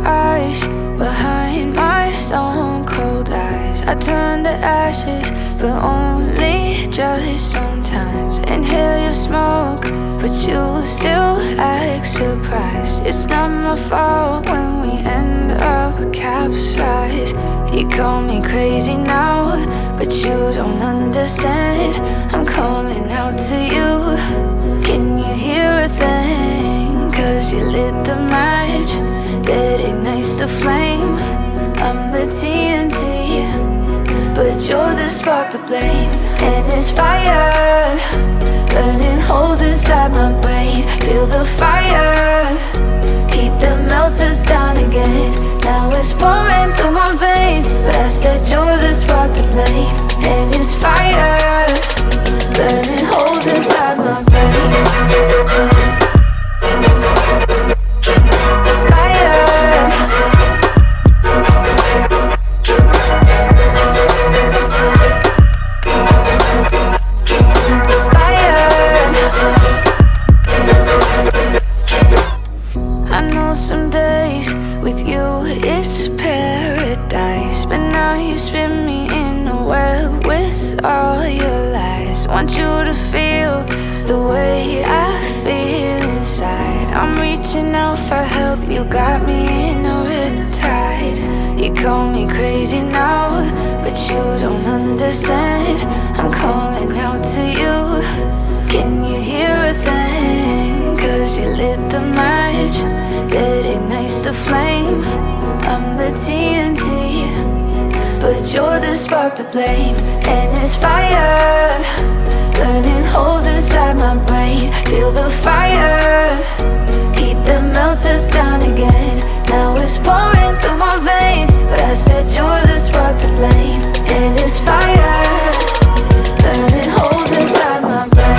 eyes behind my stone cold eyes. I turn to ashes, but only just sometimes. Inhale your smoke, but you still act surprised. It's not my fault when we end up capsized. You call me crazy now, but you don't understand. I'm calling out to you. Can you hear a thing? 'Cause you lit the match that ignites the flame. I'm the TNT, but you're the spark to blame. And it's fire, burning holes inside my brain. Feel the fire, heat that melts us down again. Now it's pouring through my veins, but I said you're the spark to blame. And it's fire, burning holes inside my brain. Some days with you it's paradise, but now you spin me in a web with all your lies. Want you to feel the way I feel inside. I'm reaching out for help, you got me in a riptide. You call me crazy now, but you don't understand. I'm calling out to you. Can you hear a thing? 'Cause you lit the match that ignites the flame. I'm the TNT, but you're the spark to blame. And it's fire, burning holes inside my brain. Feel the fire, heat that melts us down again. Now it's pouring through my veins, but I said you're the spark to blame. And it's fire, burning holes inside my brain.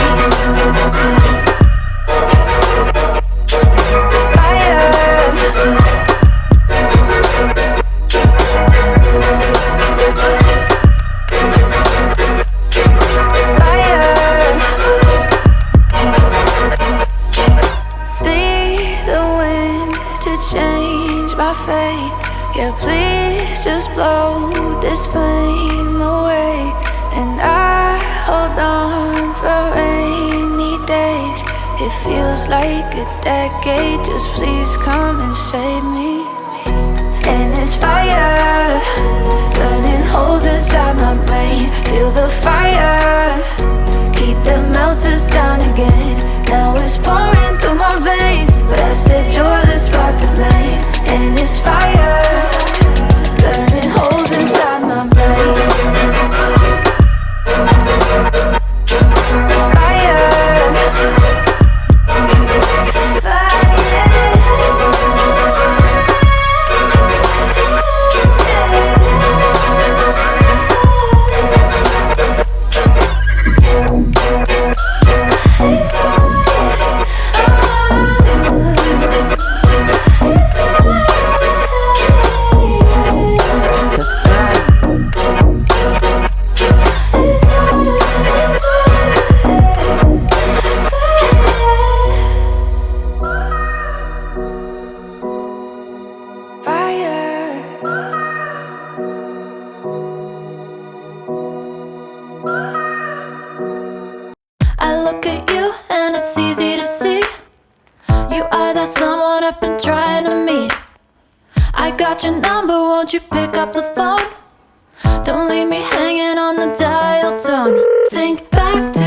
Yeah, please just blow this flame away. And I hold on for rainy days. It feels like a decade, just please come and save me. And it's fire, burning holes inside my brain. Feel the fire, heat that melts us down again. Now it's pouring through my veins, but I said you're the spark to blame. And it's fire, burning holes inside my brain. I look at you and it's easy to see you are that someone I've been trying to meet. I got your number, won't you pick up the phone? Don't leave me hanging on the dial tone. Think back to